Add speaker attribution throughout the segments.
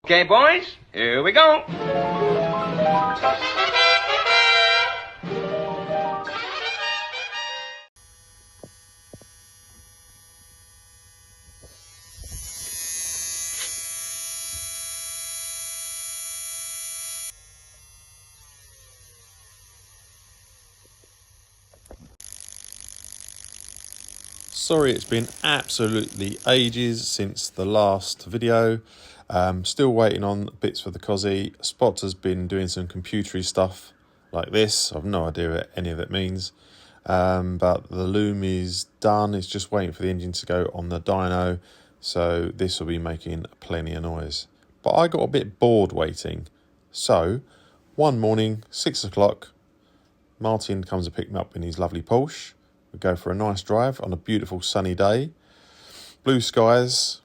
Speaker 1: Okay, boys, here we go.
Speaker 2: Sorry, it's been absolutely ages since the last video. Still waiting on bits for the Cosy. Spot has been doing some computery stuff like this. I've no idea what any of it means. But the loom is done. It's just waiting for the engine to go on the dyno. So this will be making plenty of noise. But I got a bit bored waiting. So one morning, 6 o'clock, Martin comes to pick me up in his lovely Porsche. We go for a nice drive on a beautiful sunny day. Blue skies,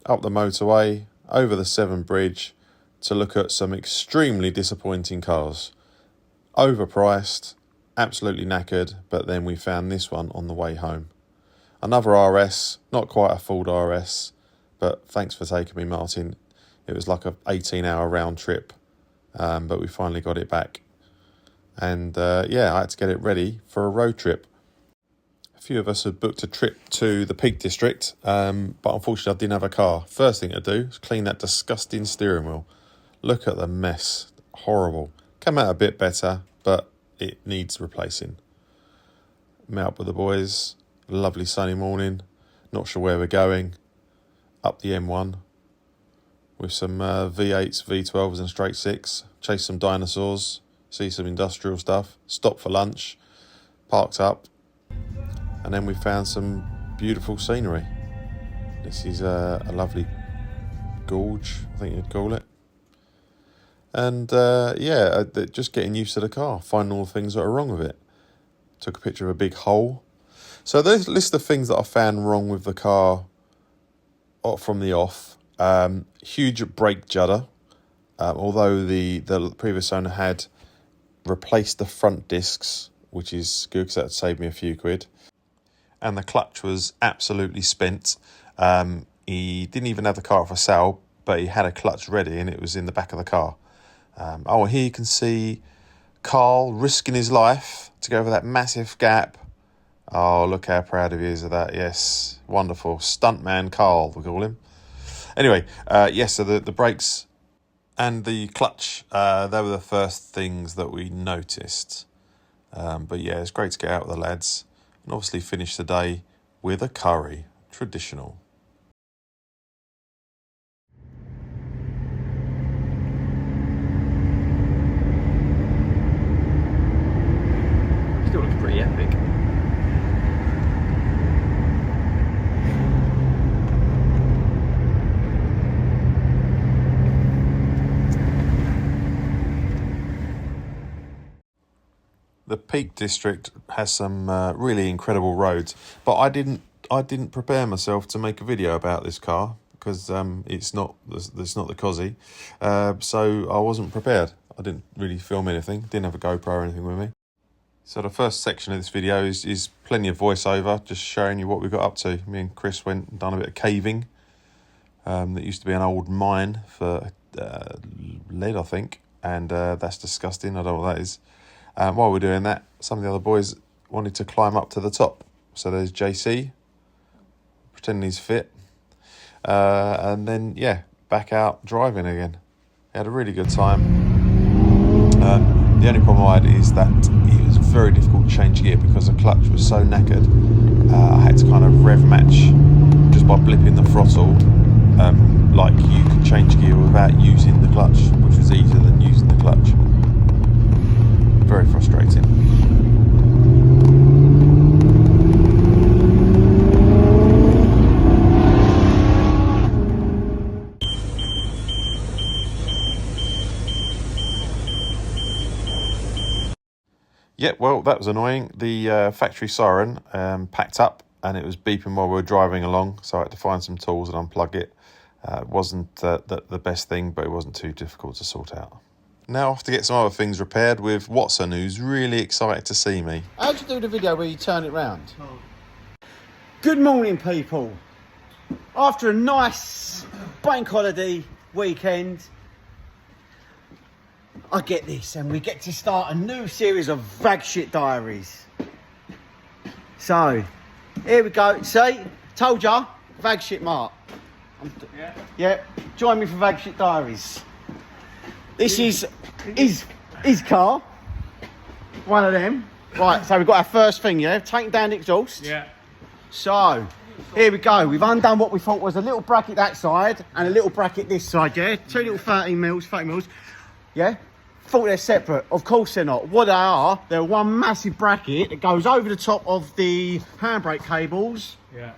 Speaker 2: up the motorway, over the Severn Bridge to look at some extremely disappointing cars. Overpriced, absolutely knackered, but then we found this one on the way home. Another RS, not quite a Ford RS, but thanks for taking me, Martin. It was like a 18-hour round trip, but we finally got it back. And yeah, I had to get it ready for a road trip. A few of us had booked a trip to the Peak District, but unfortunately I didn't have a car. First thing to do is clean that disgusting steering wheel. Look at the mess. Horrible. Come out a bit better, but it needs replacing. Met up with the boys. Lovely sunny morning. Not sure where we're going. Up the M1 with some V8s, V12s and straight six. Chase some dinosaurs. See some industrial stuff. Stop for lunch. Parked up. And then we found some beautiful scenery. This is a lovely gorge, I think you'd call it. And yeah, just getting used to the car, finding all the things that are wrong with it. Took a picture of a big hole. So there's a list of things that I found wrong with the car from the off. Huge brake judder. Although the previous owner had replaced the front discs, which is good because that saved me a few quid. And the clutch was absolutely spent. He didn't even have the car for sale, but he had a clutch ready and it was in the back of the car. Oh, here you can see Carl risking his life to go over that massive gap. Oh, look how proud he is of that. Yes, wonderful. Stuntman Carl, we call him. Anyway, yes, so the brakes and the clutch, they were the first things that we noticed. But yeah, it's great to get out with the lads. And obviously finish the day with a curry, traditional.
Speaker 1: Still looks pretty epic.
Speaker 2: The Peak District has some really incredible roads, but I didn't prepare myself to make a video about this car because it's not the Cosy, so I wasn't prepared. I didn't really film anything. Didn't have a GoPro or anything with me. So the first section of this video is plenty of voiceover, just showing you what we got up to. Me and Chris went and done a bit of caving. That used to be an old mine for lead, I think, and that's disgusting. I don't know what that is. While we're doing that, some of the other boys wanted to climb up to the top. So there's JC, pretending he's fit. And then, yeah, back out driving again. He had a really good time. The only problem I had is that it was very difficult to change gear because the clutch was so knackered. I had to kind of rev match just by blipping the throttle. Like you could change gear without using the clutch, which was easier than using the clutch. Very frustrating. Yeah, well, that was annoying. The factory siren packed up and it was beeping while we were driving along, so I had to find some tools and unplug it. It wasn't the best thing, but it wasn't too difficult to sort out. Now I have to get some other things repaired with Watson, who's really excited to see me.
Speaker 3: How'd you do the video where you turn it round? Good morning, people. After a nice bank holiday weekend, I get this and we get to start a new series of Vag Shit Diaries. So, here we go. See? Told ya, Vag Shit Mark. Yeah, join me for Vag Shit Diaries. This is his car. One of them. Right, so we've got our first thing, yeah? Taking down the exhaust.
Speaker 4: Yeah.
Speaker 3: So, here we go. We've undone what we thought was a little bracket that side and a little bracket this side, yeah? Two little 30 mils, yeah? Thought they're separate. Of course they're not. What they are, they're one massive bracket that goes over the top of the handbrake cables.
Speaker 4: Yeah.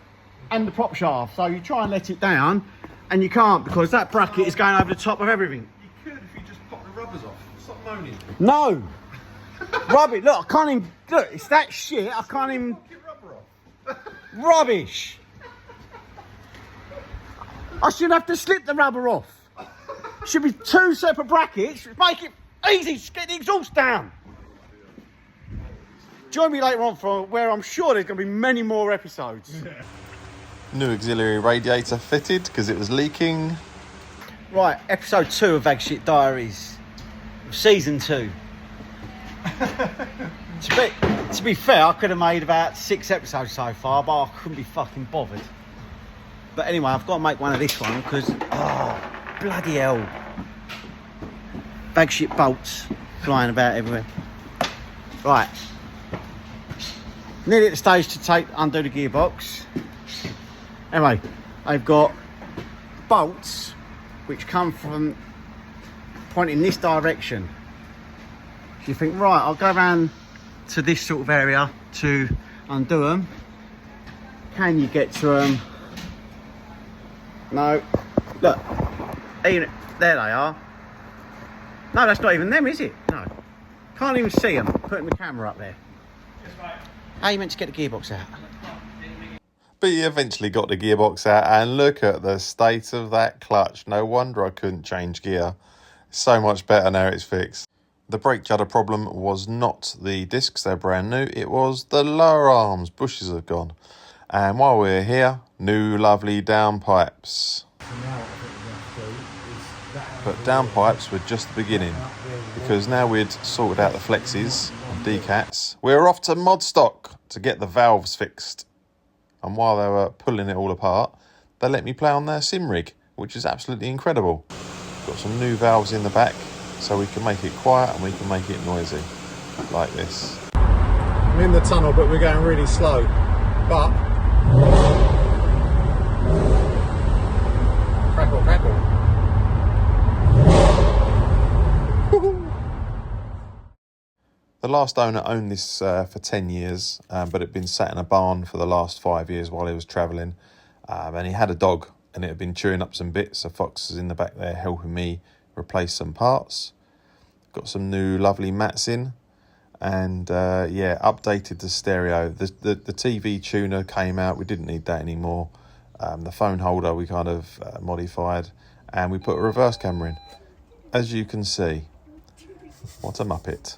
Speaker 3: And the prop shaft. So you try and let it down and you can't because that bracket is going over the top of everything.
Speaker 2: You could if you just pop the rubbers off. Stop moaning.
Speaker 3: No. Rub it. Look, I can't even... Look, it's that shit. I can't even... Rubbish. I should have to slip the rubber off. Should be two separate brackets. Make it easy to get the exhaust down. Join me later on for where I'm sure there's going to be many more episodes.
Speaker 2: New auxiliary radiator fitted because it was leaking.
Speaker 3: Right, episode 2 of Vag Shit Diaries. Season 2. To be fair, I could have made about 6 episodes so far, but I couldn't be fucking bothered. But anyway, I've got to make one of this one because, oh, bloody hell. Vag shit bolts flying about everywhere. Right. Nearly at the stage to undo the gearbox. Anyway, I've got bolts which come from pointing this direction. So you think, right, I'll go around to this sort of area to undo them. Can you get to them? No. Look, even there they are. No, that's not even them, is it? No. Can't even see them. Putting the camera up there. How are you meant to get the gearbox out?
Speaker 2: But he eventually got the gearbox out and look at the state of that clutch. No wonder I couldn't change gear. So much better now it's fixed. The brake judder problem was not the discs, they're brand new. It was the lower arms, bushes have gone. And while we're here, new lovely downpipes. But downpipes were just the beginning, because now we'd sorted out the flexes and decats, we're off to Modstock to get the valves fixed. And while they were pulling it all apart, they let me play on their sim rig, which is absolutely incredible. Got some new valves in the back, so we can make it quiet and we can make it noisy, like this.
Speaker 5: I'm in the tunnel, but we're going really slow. But crackle, crackle.
Speaker 2: The last owner owned this for 10 years, but it had been sat in a barn for the last 5 years while he was travelling. And he had a dog, and it had been chewing up some bits. So Fox is in the back there helping me replace some parts. Got some new lovely mats in, and yeah, updated the stereo. The TV tuner came out. We didn't need that anymore. The phone holder we kind of modified, and we put a reverse camera in. As you can see, what a muppet.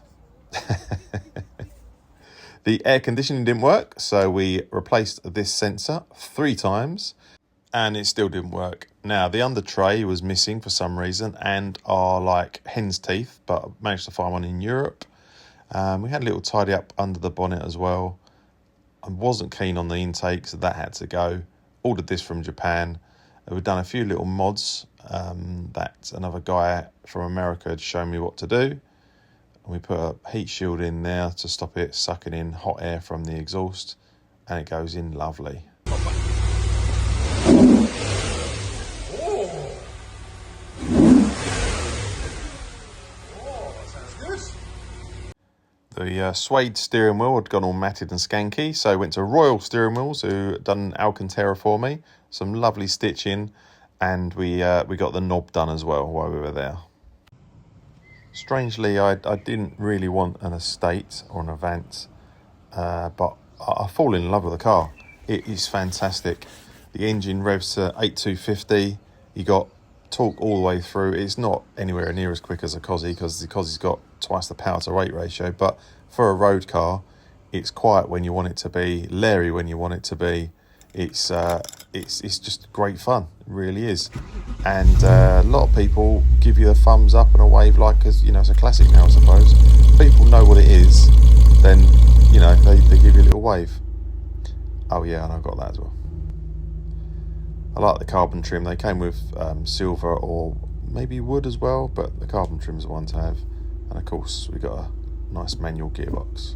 Speaker 2: The air conditioning didn't work, so we replaced this sensor 3 times and it still didn't work. Now the under tray was missing for some reason, and are like hen's teeth, but I managed to find one in Europe. We had a little tidy up under the bonnet as well. I wasn't keen on the intake, so that had to go. Ordered this from Japan. We've done a few little mods that another guy from America had shown me what to do. And we put a heat shield in there to stop it sucking in hot air from the exhaust, and it goes in lovely. The suede steering wheel had gone all matted and skanky, so I went to Royal Steering Wheels, who done Alcantara for me. Some lovely stitching, and we got the knob done as well while we were there. Strangely, I didn't really want an Estate or an Avant, but I fall in love with the car. It is fantastic. The engine revs to 8250. You got torque all the way through. It's not anywhere near as quick as a Cosy, because the Cosy's got twice the power to weight ratio, but for a road car, it's quiet when you want it to be, leery when you want it to be. It's it's just great fun. It really is. And a lot of people give you a thumbs up and a wave, like, as you know, it's a classic now, I suppose. People know what it is, then you know they give you a little wave. Oh yeah, and I got that as well. I like the carbon trim. They came with silver or maybe wood as well, but the carbon trim is the one to have. And of course we got a nice manual gearbox.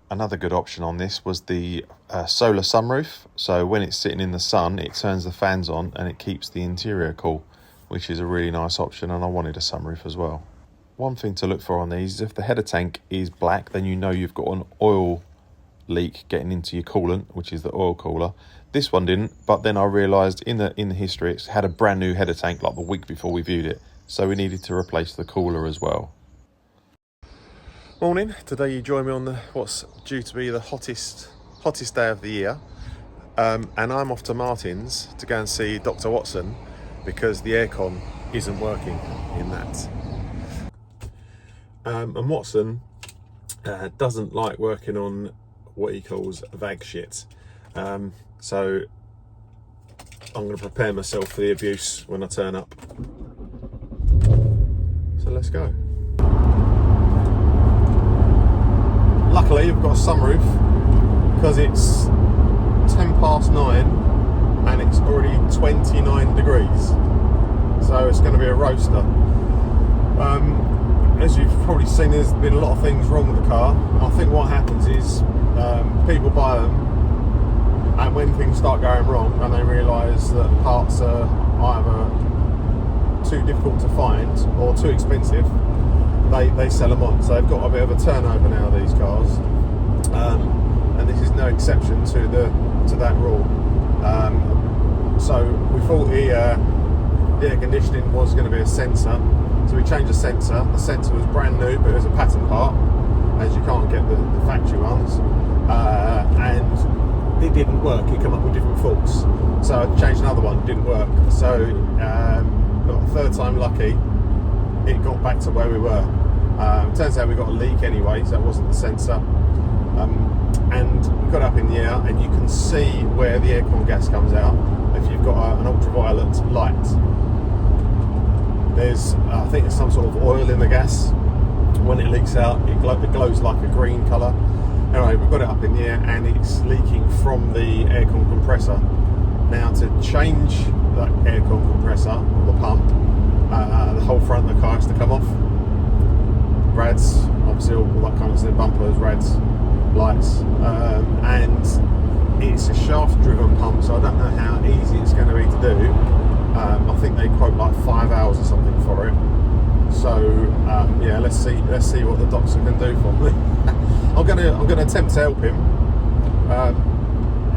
Speaker 2: Another good option on this was the solar sunroof. So when it's sitting in the sun, it turns the fans on and it keeps the interior cool, which is a really nice option, and I wanted a sunroof as well. One thing to look for on these is if the header tank is black, then you know you've got an oil leak getting into your coolant, which is the oil cooler. This one didn't, but then I realised in the history it's had a brand new header tank like the week before we viewed it, so we needed to replace the cooler as well. Morning. Today you join me on what's due to be the hottest day of the year, and I'm off to Martin's to go and see Dr. Watson because the aircon isn't working in that. And Watson doesn't like working on what he calls vag shit. So I'm going to prepare myself for the abuse when I turn up. So let's go. Luckily I've got a sunroof because it's 9:10 and it's already 29 degrees. So it's going to be a roaster. As you've probably seen, there's been a lot of things wrong with the car. I think what happens is people buy them, and when things start going wrong and they realise that parts are either too difficult to find or too expensive, they sell them on. So they've got a bit of a turnover now, these cars, and this is no exception to that rule. So we thought the air conditioning was going to be a sensor, so we changed the sensor. The sensor was brand new, but it was a pattern part, as you can't get the factory ones, and it didn't work. It came up with different faults, so I changed another one. It didn't work. So got third time lucky, it got back to where we were. Turns out we got a leak anyway, so it wasn't the sensor. And we got up in the air, and you can see where the aircon gas comes out if you've got an ultraviolet light. I think there's some sort of oil in the gas. When it leaks out, it glows like a green colour. Anyway, we've got it up in the air, and it's leaking from the aircon compressor. Now, to change that aircon compressor, or the pump, the whole front of the car has to come off. Rads, obviously all that kind of stuff, bumpers, rads, lights, and it's a shaft driven pump, so I don't know how easy it's going to be to do. I think they quote like 5 hours or something for it. So yeah, let's see what the doctor can do for me. I'm gonna attempt to help him.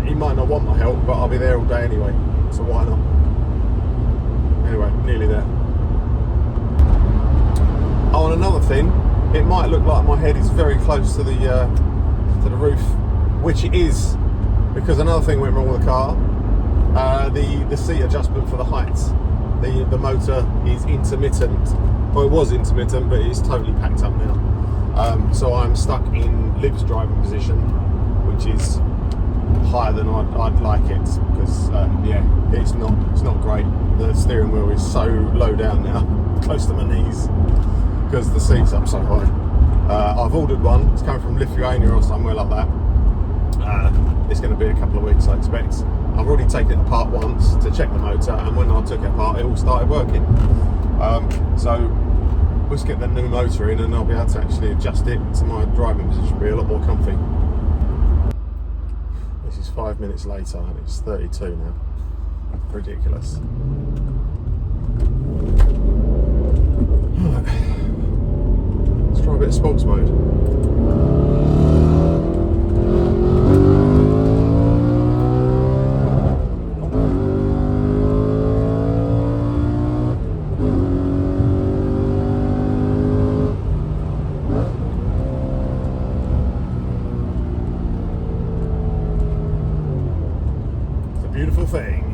Speaker 2: He might not want my help, but I'll be there all day anyway, so why not? Anyway, nearly there. Oh, and another thing, it might look like my head is very close to the roof, which it is, because another thing went wrong with the car. The seat adjustment for the height. The motor is intermittent. Well, it was intermittent, but it's totally packed up now. So I'm stuck in Liv's driving position, which is higher than I'd like it, because yeah, it's not great. The steering wheel is so low down now, close to my knees, because the seat's up so high. I've ordered one. It's coming from Lithuania or somewhere like that. It's going to be a couple of weeks, I expect. I've already taken it apart once to check the motor, and when I took it apart, it all started working. So let's get the new motor in, and I'll be able to actually adjust it to my driving position, be a lot more comfy. This is 5 minutes later, and it's 32 now. Ridiculous. Right. Let's try a bit of sports mode. Beautiful thing.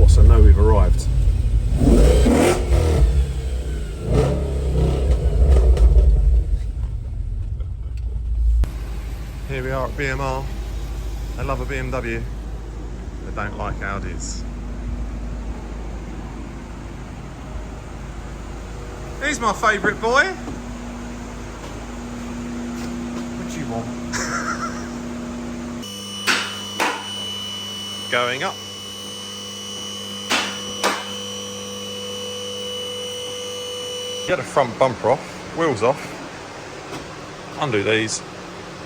Speaker 2: Watson know we've arrived. Here we are at BMR. They love a BMW. They don't like Audis. He's my favourite boy. What do you want? Going up. Get the front bumper off, wheels off, undo these,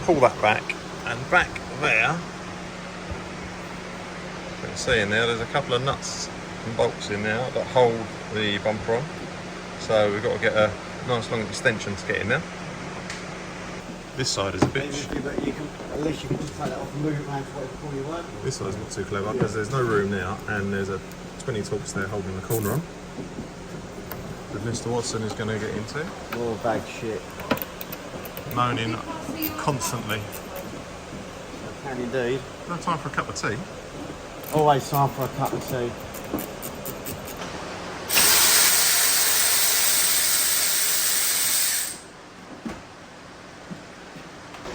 Speaker 2: pull that back, and back there, you can see in there's a couple of nuts and bolts in there that hold the bumper on. So we've got to get a nice long extension to get in there. This side is a bitch.
Speaker 3: At least you can just take that off and move it around before you work.
Speaker 2: This side's not too clever because there's no room now and there's a 20 torques there holding the corner on. That Mr. Watson is going to get into.
Speaker 3: More bag shit.
Speaker 2: Moaning constantly.
Speaker 3: Can indeed.
Speaker 2: No time for a cup of tea.
Speaker 3: Always time for a cup of tea.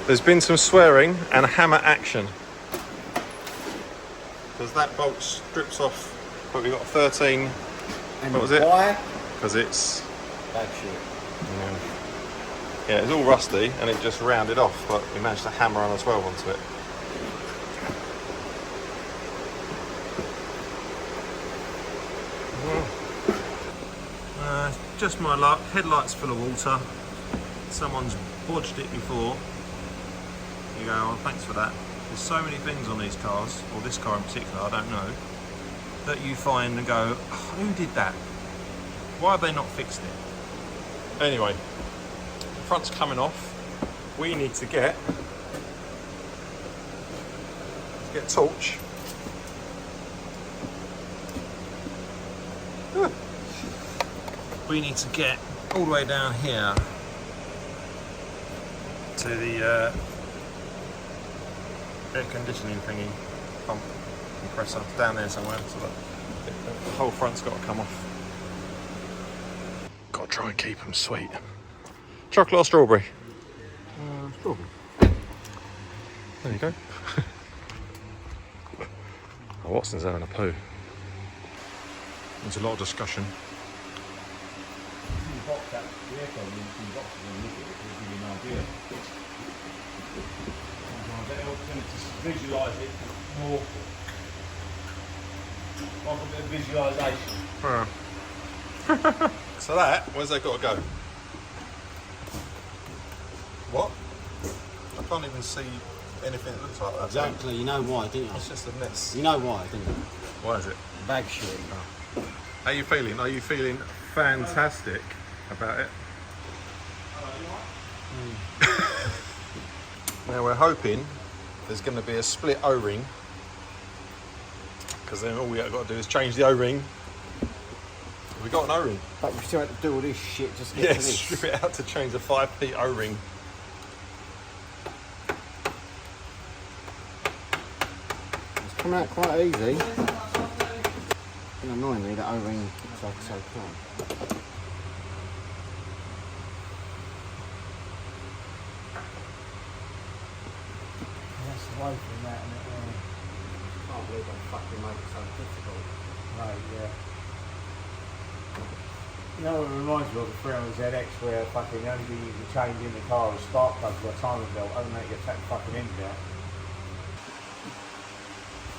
Speaker 2: There's been some swearing and hammer action. Because that bolt strips off, but we've got 13.
Speaker 3: And
Speaker 2: what was it?
Speaker 3: Why?
Speaker 2: Because it's...
Speaker 3: Bag shit.
Speaker 2: Yeah, it's all rusty and it just rounded off, but we managed to hammer on a 12 onto it. Just my luck, headlights full of water. Someone's bodged it before. You go, oh, thanks for that. There's so many things on these cars, or this car in particular, I don't know, that you find and go, oh, who did that? Why have they not fixed it? Anyway, the front's coming off. We need to get a torch. We need to get all the way down here to the air conditioning thingy, pump, compressor, down there somewhere, so that the whole front's got to come off. Got to try and keep them sweet. Chocolate or strawberry? Strawberry. There you go. Oh, Watson's having a poo. There's a lot of discussion.
Speaker 5: Visualise it more. Like a bit of visualisation.
Speaker 2: So that, where's that got to go? What? I can't even see anything that looks like that.
Speaker 3: Exactly, you know why, didn't you?
Speaker 2: It's just a mess.
Speaker 3: You know why, didn't you?
Speaker 2: Why is it?
Speaker 3: Bag shit.
Speaker 2: How are you feeling? Are you feeling fantastic about it? Now we're hoping there's going to be a split O-ring, because then all we have got to do is change the O-ring. We got an O-ring.
Speaker 3: But we still had to do all this shit just to get
Speaker 2: Yeah,
Speaker 3: to this.
Speaker 2: strip it out to change a 5p O-ring.
Speaker 3: It's come out quite easy. It's annoying me that O-ring looks like so cool. Away from that, and can't believe they fucking make it so difficult.
Speaker 5: Right, yeah. You know what it reminds me of the 300ZX where fucking the only thing you can change in the car is spark plugs or a timing belt, other than that you get that fucking engine out.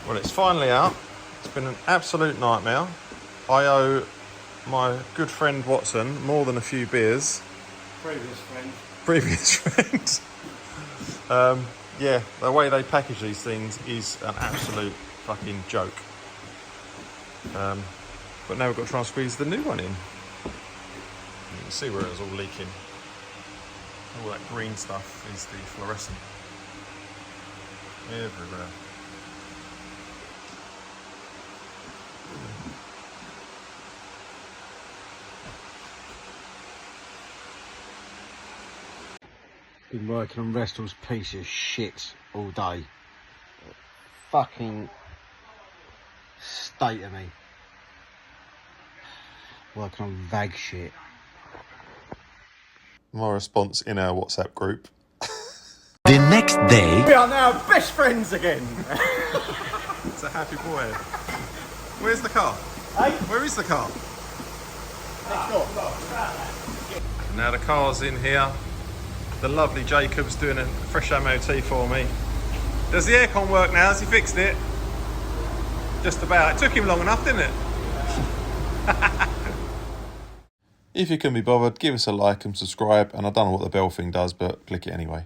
Speaker 2: Well, it's finally out. It's been an absolute nightmare. I owe my good friend Watson more than a few beers. Previous friend. Yeah, the way they package these things is an absolute fucking joke. But now we've got to try and squeeze the new one in. You can see where it was all leaking. All that green stuff is the fluorescent. Everywhere.
Speaker 3: Been working on Restal's piece of shit all day. Fucking state of me. working on vag shit.
Speaker 2: My response in our WhatsApp group.
Speaker 3: The next day,
Speaker 5: We are now best friends again.
Speaker 2: It's a happy boy. Where's the car?
Speaker 5: Hey?
Speaker 2: Where is the car?
Speaker 5: Next door.
Speaker 2: Now the car's in here. The lovely Jacob's doing a fresh MOT for me. Does the aircon work now? Has he fixed it? Just about. It took him long enough, didn't it? If you can be bothered, give us a like and subscribe. And I don't know what the bell thing does, but click it anyway.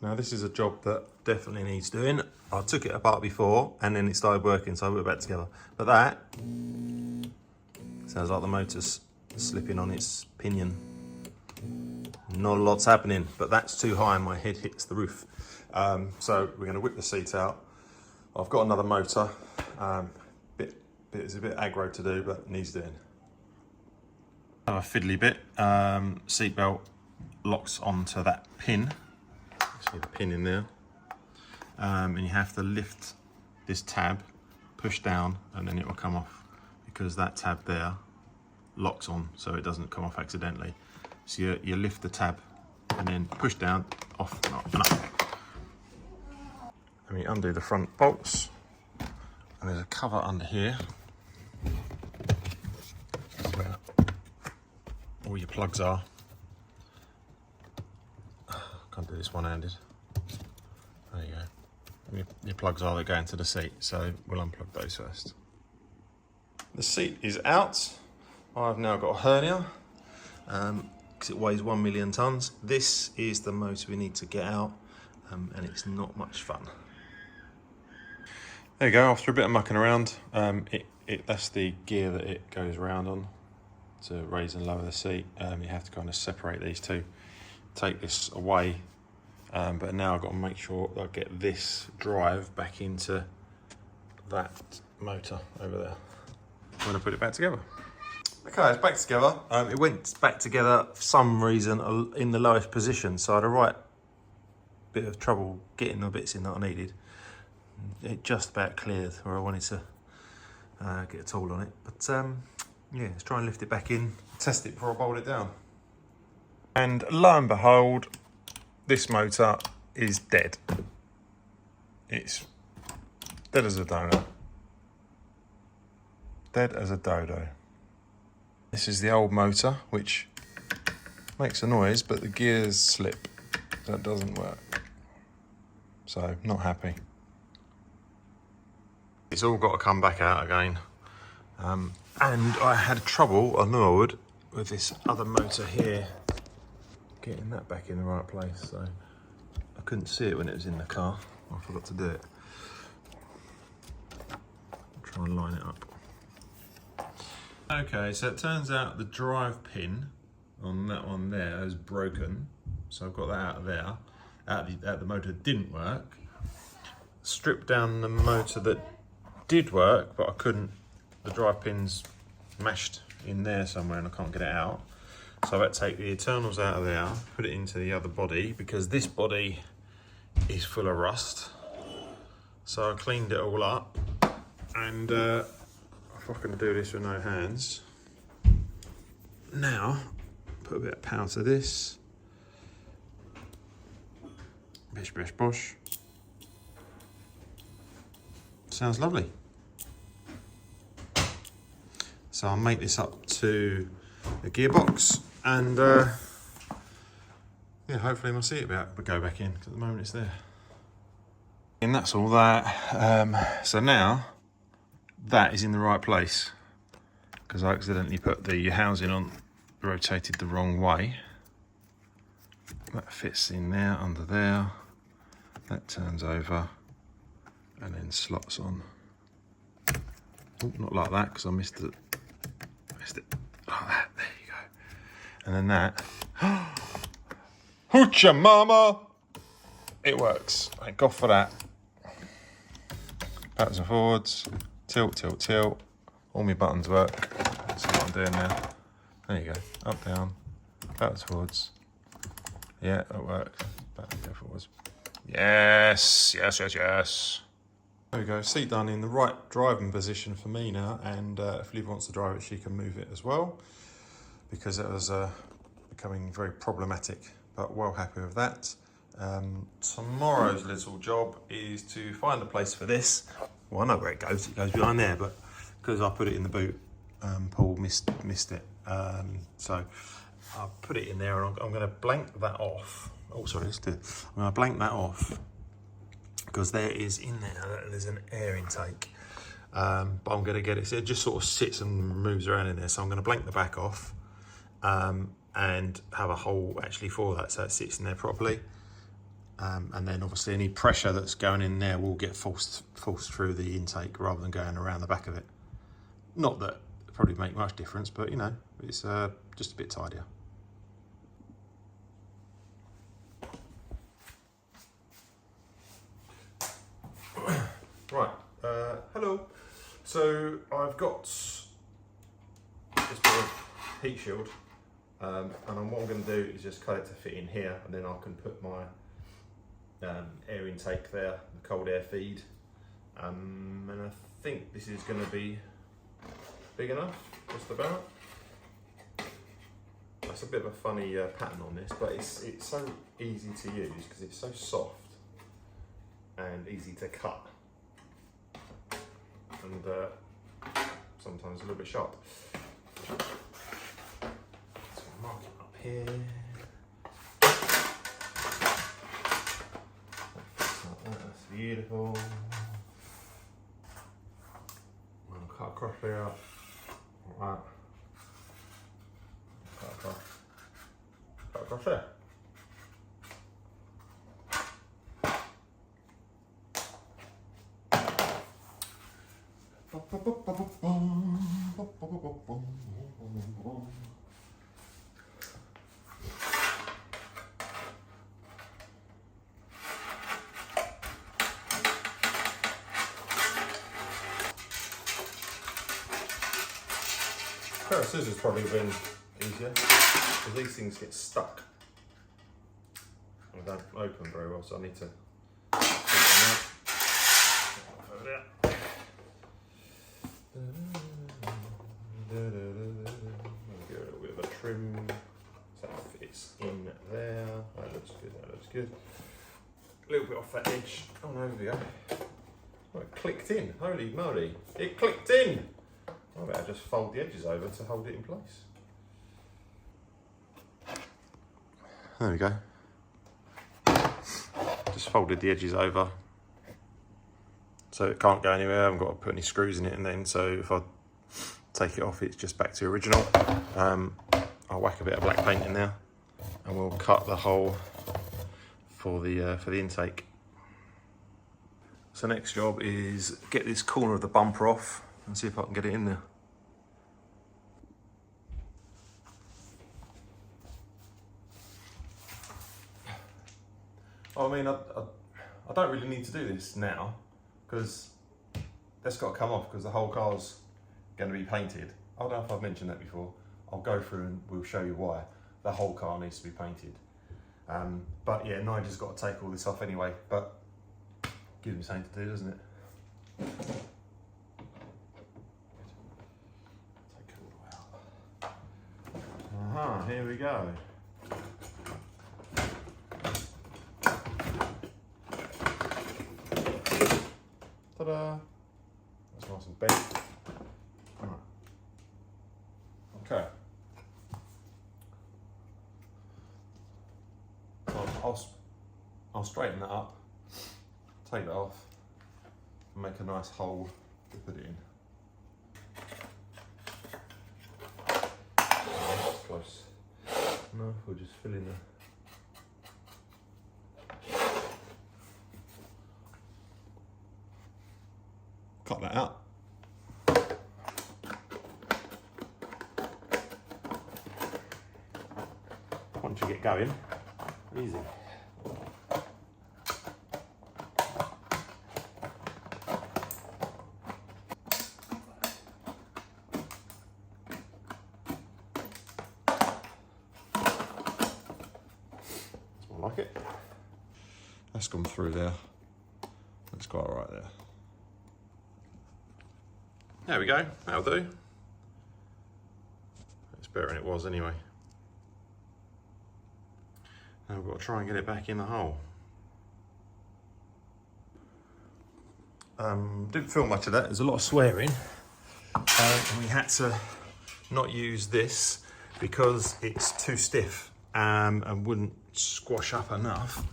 Speaker 2: Now this is a job that definitely needs doing. I took it apart before and then it started working, so I put it back together. But that sounds like the motor's slipping on its pinion. Not a lot's happening, but that's too high and my head hits the roof. So we're going to whip the seat out. I've got another motor. It's a bit aggro to do, but needs doing. A fiddly bit. Seatbelt locks onto that pin. See the pin in there. And you have to lift this tab, push down, and then it will come off because that tab there locks on so it doesn't come off accidentally. So you lift the tab and then push down, off and up and up. And we undo the front bolts. And there's a cover under here. That's where all your plugs are. Can't do this one-handed. There you go. Your plugs are, they go into the seat, so we'll unplug those first. The seat is out. I've now got a hernia because it weighs 1 million tons. This is the motor we need to get out, and it's not much fun. There you go. After a bit of mucking around, that's the gear that it goes around on to raise and lower the seat. You have to kind of separate these two, take this away. But now I've got to make sure that I get this drive back into that motor over there. I'm going to put it back together. Okay, it's back together. It went back together for some reason in the lowest position, so I had a right bit of trouble getting the bits in that I needed. It just about cleared where I wanted to get a tool on it. But yeah, let's try and lift it back in, test it before I bolt it down. And lo and behold, this motor is dead. It's dead as a donut. Dead as a dodo. This is the old motor, which makes a noise, but the gears slip. That doesn't work. So, not happy. It's all got to come back out again. And I had trouble, I knew I would, with this other motor here, getting that back in the right place. So I couldn't see it when it was in the car. I forgot to do it. Try and line it up. Okay, so it turns out the drive pin on that one there is broken. So I've got that out of there. Out the motor that didn't work. Stripped down the motor that did work, but I couldn't. The drive pin's mashed in there somewhere and I can't get it out. So I've had to take the internals out of there, put it into the other body, because this body is full of rust. So I cleaned it all up, and if I can do this with no hands. Now, put a bit of power to this. Bish, bish, bosh. Sounds lovely. So I'll make this up to the gearbox, and yeah, hopefully my seat will go back in, because at the moment it's there. And that's all that. So now that is in the right place, because I accidentally put the housing on, rotated the wrong way. That fits in there, under there. That turns over and then slots on. Oh, not like that, because I missed it. Like that, there you go. And then that. Hoocha mama! It works. Thank God for that. Backwards and forwards. Tilt, tilt, tilt. All my buttons work. That's what I'm doing now. There you go. Up, down. Backwards, forwards. Yeah, that works. Backwards, forwards. Yes, yes, yes, yes. There we go, seat done in the right driving position for me now, and if Liv wants to drive it, she can move it as well, because it was becoming very problematic, but well happy with that. Tomorrow's little job is to find a place for this. Well, I know where it goes behind there, but because I put it in the boot, Paul missed it. So I'll put it in there, and I'm going to blank that off. Oh, sorry, let's do it. I'm going to blank that off, because there is in there, there's an air intake. But I'm going to get it, so it just sort of sits and moves around in there. So I'm going to blank the back off, and have a hole actually for that, so it sits in there properly. And then obviously any pressure that's going in there will get forced through the intake rather than going around the back of it. Not that it probably make much difference, but you know, it's just a bit tidier. Right, hello. So I've got this bit of heat shield, and what I'm going to do is just cut it to fit in here, and then I can put my air intake there, the cold air feed, and I think this is going to be big enough, just about. That's a bit of a funny pattern on this, but it's so easy to use because it's so soft and easy to cut, and sometimes a little bit sharp. So mark it up here. That's beautiful. I'll cut across here, like that. Cut across there. A pair of scissors probably would have been easier, because these things get stuck. They don't open very well, so I need to over there. Give it a little bit of a trim so that fits in there. That looks good, that looks good. A little bit off that edge. Oh no, there we go. Oh, it clicked in, holy moly. It clicked in! I better just fold the edges over to hold it in place. There we go. Just folded the edges over so it can't go anywhere. I haven't got to put any screws in it, and then so if I take it off, it's just back to original. I'll whack a bit of black paint in there, and we'll cut the hole for the intake. So next job is get this corner of the bumper off and see if I can get it in there. I mean, I don't really need to do this now, because that's got to come off because the whole car's going to be painted. I don't know if I've mentioned that before. I'll go through and we'll show you why the whole car needs to be painted. But yeah, Nigel's got to take all this off anyway, but gives me something to do, doesn't it? Take it all the way up. Aha, here we go. Ta-da! That's nice and bent. Alright. Okay. So I'll straighten that up, take that off, and make a nice hole to put it in. That's close. No, we'll just fill in the cut that out. Once you get going, easy. That's more like it. That's gone through there. That's quite alright there. There we go, that'll do. It's better than it was anyway. Now we've got to try and get it back in the hole. Didn't film much of that, there's a lot of swearing. And we had to not use this because it's too stiff and wouldn't squash up enough.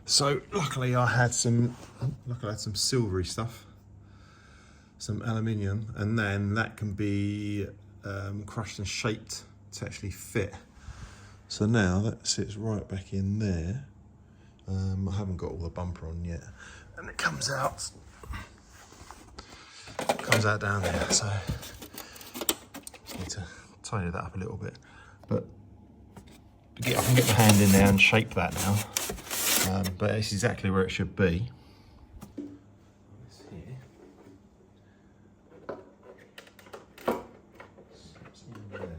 Speaker 2: So luckily I had some silvery stuff, some aluminium, and then that can be crushed and shaped to actually fit. So now that sits right back in there. I haven't got all the bumper on yet, and it comes out down there. So just need to tidy that up a little bit, but I can get my hand in there and shape that now. But it's exactly where it should be. It's here. It's in there.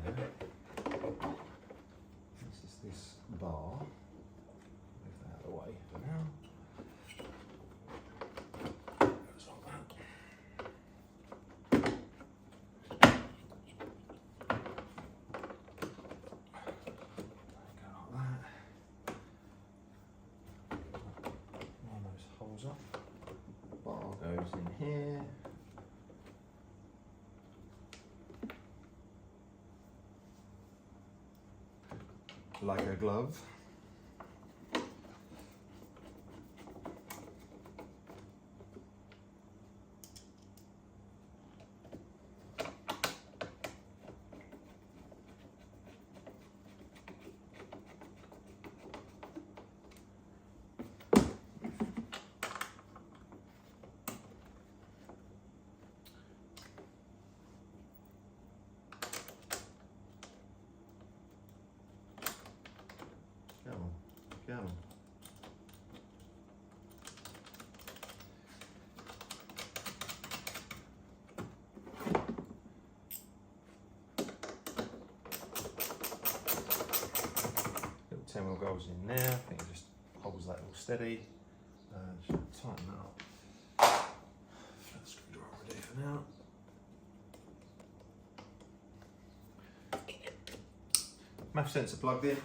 Speaker 2: This is this bar. Move that out of the way for now. That's like that. Up. Bar goes in here. Like a glove. Go. Little 10mm goes in there. I think it just holds that all steady. Just tighten that up. Flat screwdriver there for now. MAF sensor plugged in.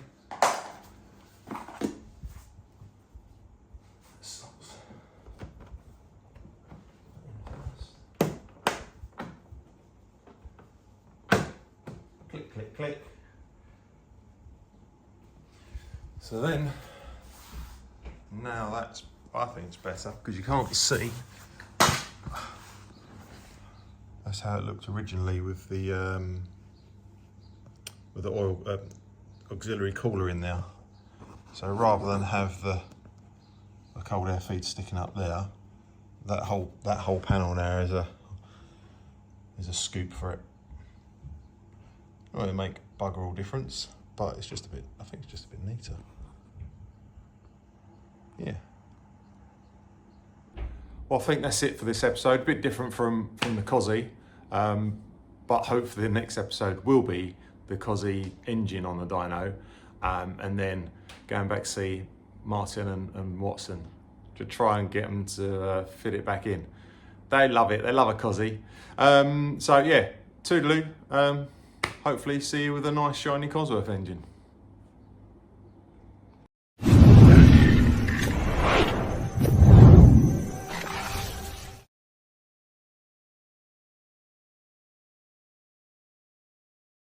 Speaker 2: Click, click, click. So then, now that's, I think it's better because you can't see. That's how it looked originally with the oil auxiliary cooler in there. So rather than have the cold air feed sticking up there, that whole panel there is a scoop for it. It won't make bugger all difference, but it's just a bit, I think it's just a bit neater. Yeah. Well, I think that's it for this episode. A bit different from the Cosy, but hopefully the next episode will be the Cosy engine on the dyno, and then going back to see Martin and Watson to try and get them to fit it back in. They love it. They love a Cosy. So yeah, toodaloo. Hopefully see you with a nice shiny Cosworth engine.